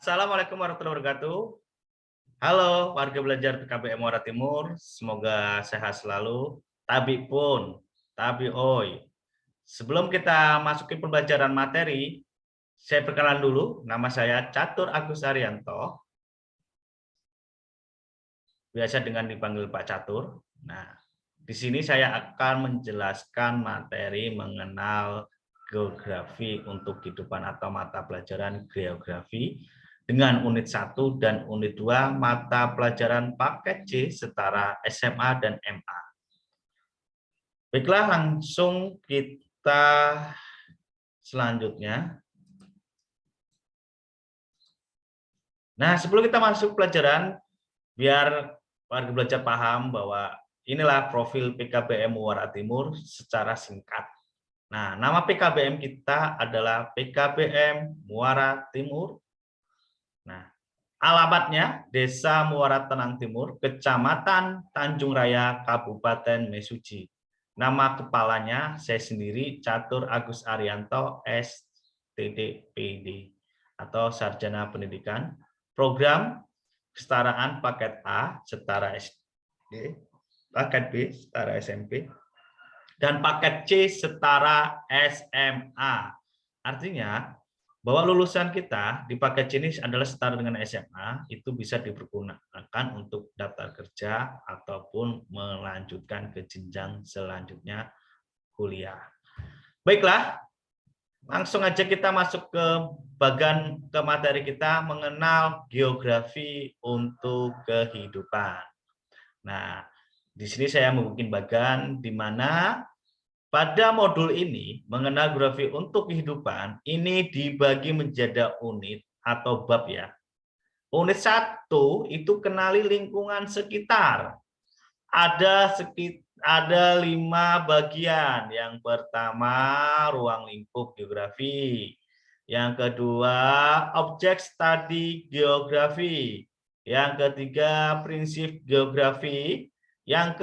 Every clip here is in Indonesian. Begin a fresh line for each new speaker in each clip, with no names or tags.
Assalamualaikum warahmatullahi wabarakatuh. Halo warga belajar PKBM Muara Timur, semoga sehat selalu. Tapi oi. Sebelum kita masukin pembelajaran materi, saya perkenalan dulu. Nama saya Catur Agus Arianto. Biasa dengan dipanggil Pak Catur. Nah, di sini saya akan menjelaskan materi mengenal geografi untuk kehidupan atau mata pelajaran geografi dengan unit 1 dan unit 2 mata pelajaran paket C setara SMA dan MA. Baiklah, langsung kita selanjutnya. Nah, sebelum kita masuk pelajaran, biar warga belajar paham bahwa inilah profil PKBM Muara Timur secara singkat. Nah, nama PKBM kita adalah PKBM Muara Timur. Nah, alamatnya Desa Muara Tenang Timur, Kecamatan Tanjung Raya, Kabupaten Mesuji. Nama kepalanya saya sendiri, Catur Agus Arianto, STDPD atau Sarjana Pendidikan. Program kesetaraan paket A setara SD, paket B setara SMP, dan paket C setara SMA. Artinya bahwa lulusan kita di paket C ini adalah setara dengan SMA, itu bisa dipergunakan untuk daftar kerja ataupun melanjutkan ke jenjang selanjutnya kuliah. Baiklah, langsung aja kita masuk ke bagian ke materi kita mengenal geografi untuk kehidupan. Nah, di sini saya membuat bagian di mana pada modul ini mengenal geografi untuk kehidupan ini dibagi menjadi unit atau bab ya. Unit 1 itu kenali lingkungan sekitar. Ada 5 bagian. Yang pertama ruang lingkup geografi. Yang kedua objek studi geografi. Yang ketiga prinsip geografi. Yang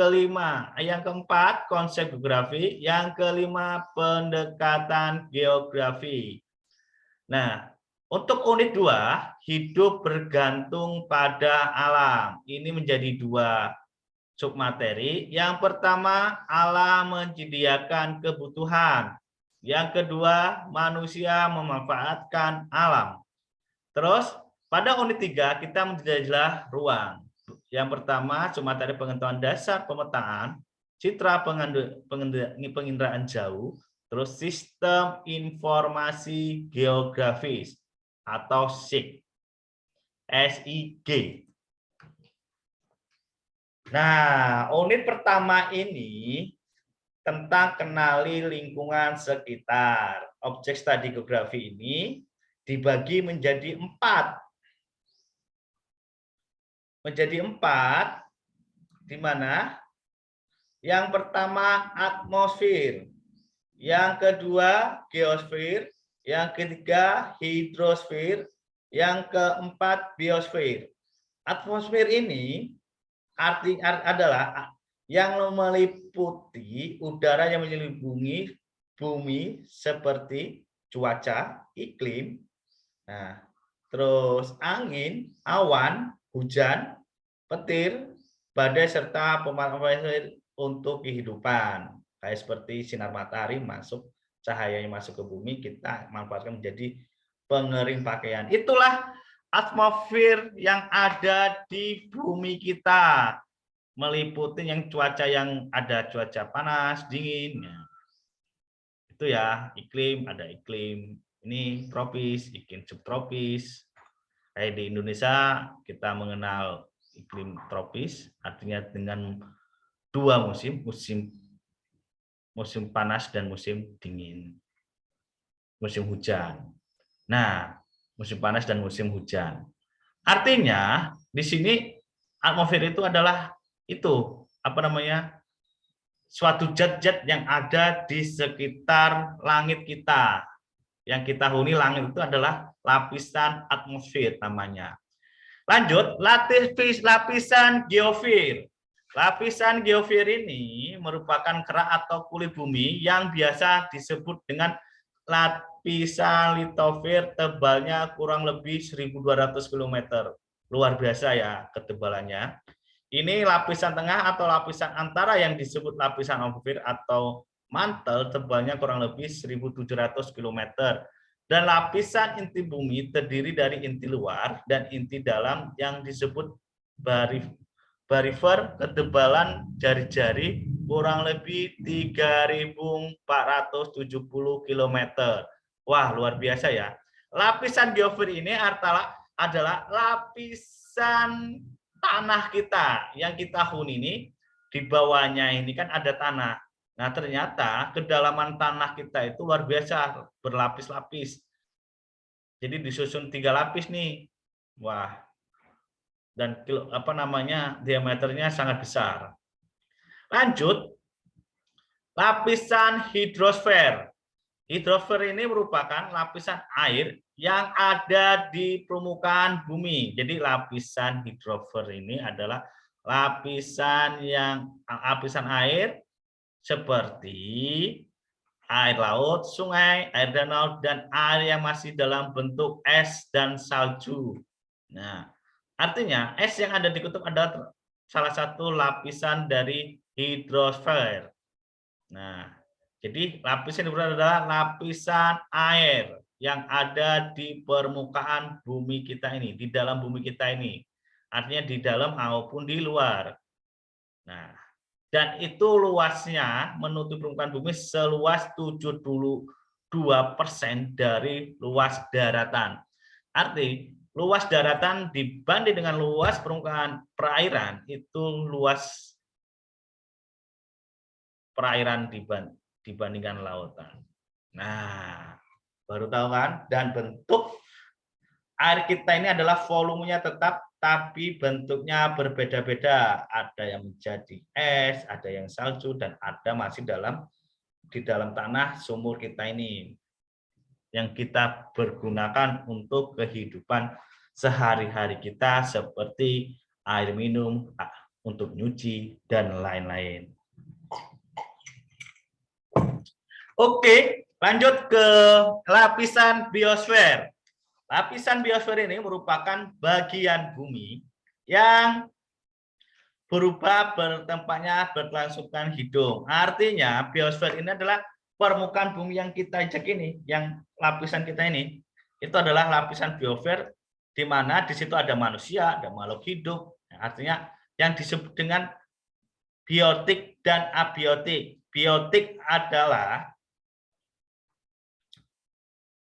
keempat konsep geografi. Yang kelima pendekatan geografi. Nah, untuk unit 2 hidup bergantung pada alam. Ini menjadi 2 submateri. Yang pertama, alam menyediakan kebutuhan. Yang kedua, manusia memanfaatkan alam. Terus, pada unit 3 kita menjelajah ruang. Yang pertama, submateri pengetahuan dasar pemetaan, citra penginderaan jauh, terus sistem informasi geografis atau SIG. SIG. Nah, unit pertama ini tentang kenali lingkungan sekitar. Objek studi geografi ini dibagi menjadi 4. Di mana yang pertama atmosfer, yang kedua geosfer, yang ketiga hidrosfer, yang keempat biosfer. Atmosfer ini adalah yang meliputi udara yang menyelimuti bumi seperti cuaca, iklim, nah, terus angin, awan, hujan, petir, badai serta pemanfaatan untuk kehidupan. Kayak seperti sinar matahari masuk, cahayanya masuk ke bumi, kita manfaatkan menjadi pengering pakaian. Itulah atmosfer yang ada di bumi kita, meliputi yang cuaca yang ada cuaca panas, dingin. Itu ya, iklim, ada iklim ini tropis, iklim subtropis. Kayak di Indonesia kita mengenal iklim tropis, artinya dengan 2 musim panas dan musim dingin, musim hujan. Nah, musim panas dan musim hujan. Artinya di sini atmosfer itu adalah suatu zat-zat yang ada di sekitar langit kita. Yang kita huni langit itu adalah lapisan atmosfer namanya. Lanjut, lapisan geofir. Lapisan geofir ini merupakan kerak atau kulit bumi yang biasa disebut dengan lapisan litosfer tebalnya kurang lebih 1.200 km. Luar biasa ya ketebalannya. Ini lapisan tengah atau lapisan antara yang disebut lapisan atmosfer atau mantel tebalnya kurang lebih 1.700 km. Dan lapisan inti bumi terdiri dari inti luar dan inti dalam yang disebut barifer ketebalan jari-jari kurang lebih 3.470 km. Wah, luar biasa ya. Lapisan geosfer ini adalah lapisan tanah kita yang kita huni ini. Di bawahnya ini kan ada tanah. Nah, ternyata kedalaman tanah kita itu luar biasa, berlapis-lapis. Jadi disusun 3 lapis nih. Wah. Dan diameternya sangat besar. Lanjut, lapisan hidrosfer. Hidrosfer ini merupakan lapisan air yang ada di permukaan bumi. Jadi lapisan hidrosfer ini adalah lapisan air seperti air laut, sungai, air danau, dan air yang masih dalam bentuk es dan salju. Nah, artinya es yang ada di kutub adalah salah satu lapisan dari hidrosfer. Nah, jadi lapisan hidrosfer adalah lapisan air yang ada di permukaan bumi kita ini, di dalam bumi kita ini. Artinya di dalam maupun di luar. Nah, dan itu luasnya menutup permukaan bumi seluas 72% dari luas daratan. Arti luas daratan dibanding dengan luas permukaan perairan itu luas perairan dibandingkan lautan. Nah, baru tahu kan? Dan bentuk air kita ini adalah volumenya tetap, tapi bentuknya berbeda-beda. Ada yang menjadi es, ada yang salju, dan ada masih di dalam tanah sumur kita ini yang kita pergunakan untuk kehidupan sehari-hari kita seperti air minum, untuk nyuci, dan lain-lain. Oke, lanjut ke lapisan biosfer. Lapisan biosfer ini merupakan bagian bumi yang berubah bertempatnya berkelangsungan hidup. Artinya biosfer ini adalah permukaan bumi yang kita injak ini, yang lapisan kita ini, itu adalah lapisan biosfer, di mana di situ ada manusia, ada makhluk hidup. Artinya yang disebut dengan biotik dan abiotik. Biotik adalah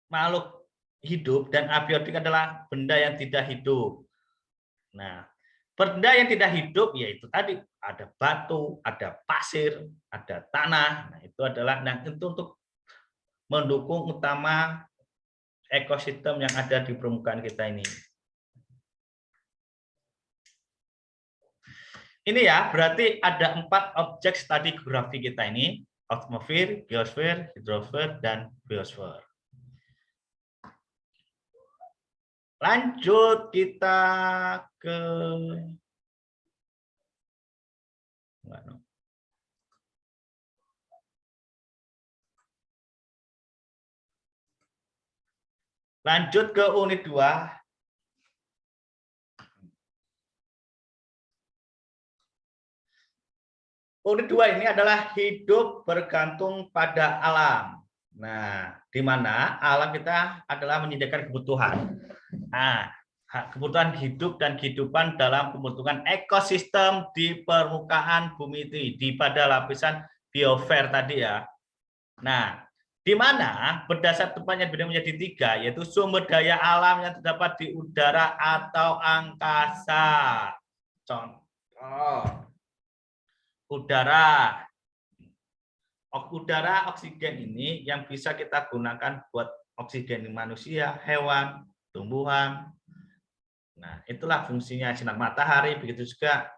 makhluk hidup dan abiotik adalah benda yang tidak hidup. Nah, benda yang tidak hidup yaitu tadi ada batu, ada pasir, ada tanah. Nah, itu adalah itu untuk mendukung utama ekosistem yang ada di permukaan kita ini. Ini ya, berarti ada 4 objek stratigrafi kita ini, atmosfer, geosfer, hidrosfer, dan biosfer. Lanjut kita ke unit 2. Unit 2 ini adalah hidup bergantung pada alam. Nah, di mana alam kita adalah menyediakan kebutuhan. Nah, kebutuhan hidup dan kehidupan dalam pembentukan ekosistem di permukaan bumi itu, pada lapisan biosfer tadi ya. Nah, di mana berdasar tempatnya beda menjadi 3, yaitu sumber daya alam yang terdapat di udara atau angkasa. Contoh, udara oksigen ini yang bisa kita gunakan buat oksigen manusia, hewan, tumbuhan. Nah, itulah fungsinya sinar matahari, begitu juga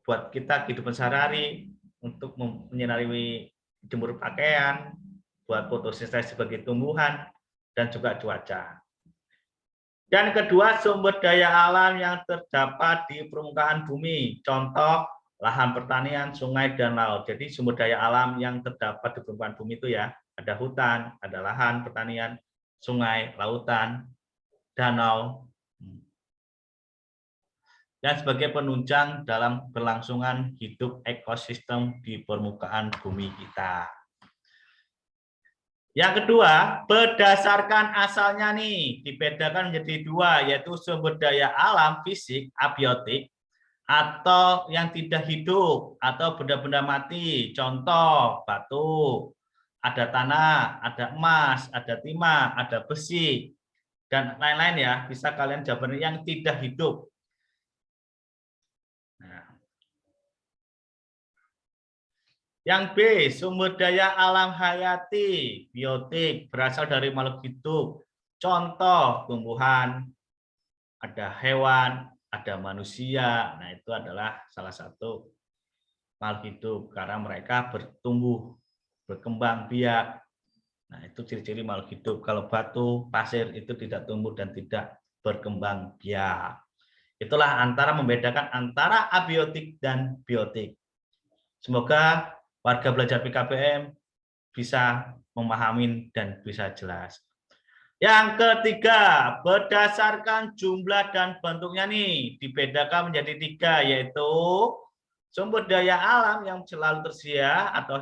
buat kita kehidupan sehari-hari untuk menyinari jemur pakaian, buat fotosintesis sebagai tumbuhan, dan juga cuaca. Dan kedua, sumber daya alam yang terdapat di permukaan bumi. Contoh, lahan pertanian, sungai, dan laut. Jadi sumber daya alam yang terdapat di permukaan bumi itu ya, ada hutan, ada lahan pertanian, sungai, lautan, danau, dan sebagai penunjang dalam berlangsungan hidup ekosistem di permukaan bumi kita. Yang kedua, berdasarkan asalnya nih, dibedakan menjadi dua, yaitu sumber daya alam fisik, abiotik, atau yang tidak hidup, atau benda-benda mati. Contoh, batu, ada tanah, ada emas, ada timah, ada besi, dan lain-lain ya. Bisa kalian jawabannya yang tidak hidup. Nah. Yang B, sumber daya alam hayati, biotik, berasal dari makhluk hidup. Contoh, tumbuhan, ada hewan, ada manusia. Nah, itu adalah salah satu makhluk hidup karena mereka bertumbuh, berkembang biak. Nah, itu ciri-ciri makhluk hidup. Kalau batu, pasir itu tidak tumbuh dan tidak berkembang biak. Itulah antara membedakan antara abiotik dan biotik. Semoga warga belajar PKBM bisa memahami dan bisa jelas. Yang ketiga, berdasarkan jumlah dan bentuknya nih, dibedakan menjadi tiga, yaitu sumber daya alam yang selalu tersedia atau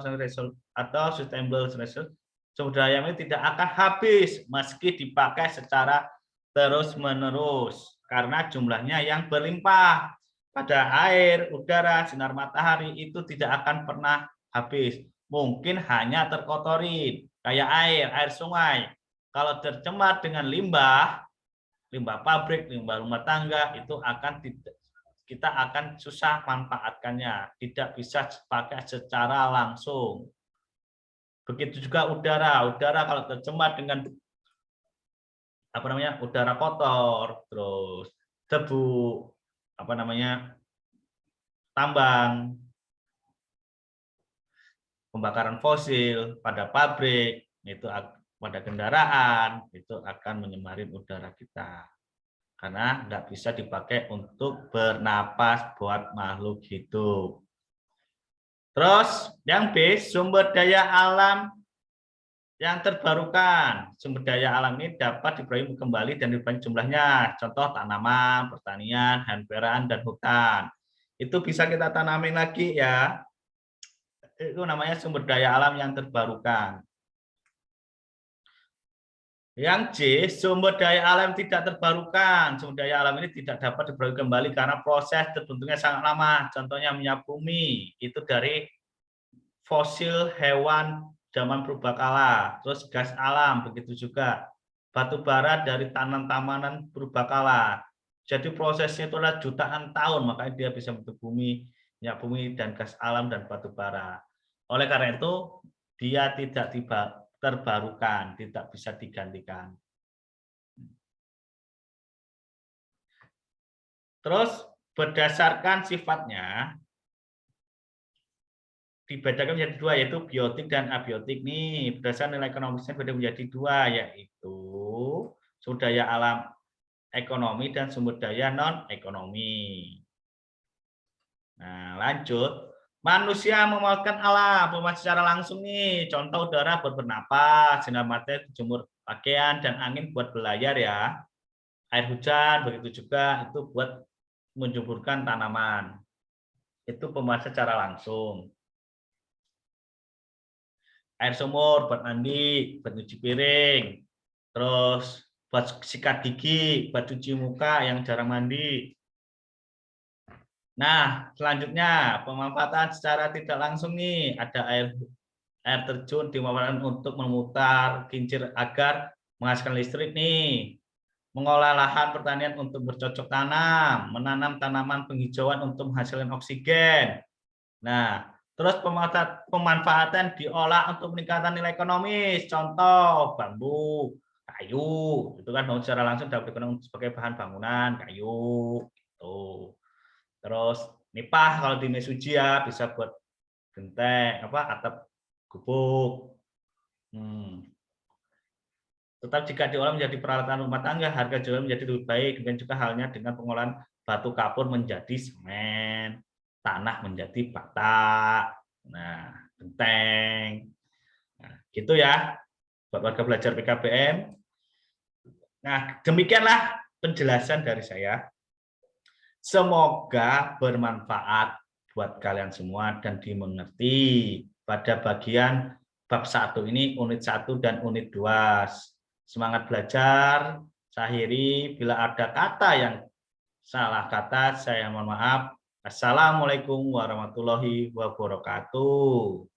sustainable resource. Sumber daya ini tidak akan habis meski dipakai secara terus-menerus karena jumlahnya yang berlimpah. Pada air, udara, sinar matahari itu tidak akan pernah habis. Mungkin hanya terkotori, kayak air sungai. Kalau tercemar dengan limbah pabrik, limbah rumah tangga, itu kita akan susah manfaatkannya, tidak bisa pakai secara langsung. Begitu juga udara kalau tercemar dengan udara kotor, terus debu, tambang, pembakaran fosil pada pabrik, itu pada kendaraan, itu akan menyemari udara kita. Karena nggak bisa dipakai untuk bernapas buat makhluk hidup. Terus yang B, sumber daya alam yang terbarukan. Sumber daya alam ini dapat diperoleh kembali dan dibanyak jumlahnya. Contoh tanaman, pertanian, hewan, dan hutan. Itu bisa kita tanamin lagi ya. Itu namanya sumber daya alam yang terbarukan. Yang C, sumber daya alam tidak terbarukan. Sumber daya alam ini tidak dapat diperoleh kembali karena proses terbentuknya sangat lama. Contohnya minyak bumi, itu dari fosil hewan zaman purbakala, terus gas alam, begitu juga batu bara dari tanaman purbakala. Jadi prosesnya itu adalah jutaan tahun, makanya dia bisa bentuk bumi, minyak bumi, dan gas alam, dan batu bara. Oleh karena itu, dia tidak terbarukan, tidak bisa digantikan. Terus, berdasarkan sifatnya, dibedakan menjadi dua, yaitu biotik dan abiotik nih. Berdasarkan nilai ekonomisnya beda menjadi dua, yaitu sumber daya alam ekonomi dan sumber daya non ekonomi. Nah, lanjut. Manusia memanfaatkan alam secara langsung nih. Contoh udara buat bernapas, sinar matahari jemur pakaian, dan angin buat berlayar ya. Air hujan begitu juga itu buat menjuburkan tanaman. Itu pemanfaatan secara langsung. Air sumur buat mandi, buat cuci piring, terus buat sikat gigi, buat cuci muka yang jarang mandi. Nah, selanjutnya pemanfaatan secara tidak langsung nih, ada air terjun dimanfaatkan untuk memutar kincir agar menghasilkan listrik nih. Mengolah lahan pertanian untuk bercocok tanam, menanam tanaman penghijauan untuk menghasilkan oksigen. Nah, terus pemanfaatan diolah untuk meningkatkan nilai ekonomis. Contoh bambu, kayu, itu kan secara langsung dapat digunakan sebagai bahan bangunan, kayu, gitu. Terus nipah kalau di mesuji ya bisa buat genteng, atap gubuk. Tetap jika diolah menjadi peralatan rumah tangga, harga jual menjadi lebih baik. Dan juga halnya dengan pengolahan batu kapur menjadi semen, tanah menjadi bata, nah genteng. Nah, gitu ya buat warga belajar PKBM. Nah, demikianlah penjelasan dari saya. Semoga bermanfaat buat kalian semua dan dimengerti pada bagian bab 1 ini, unit 1 dan unit 2. Semangat belajar. Saya akhiri, bila ada kata yang salah kata, saya mohon maaf. Assalamualaikum warahmatullahi wabarakatuh.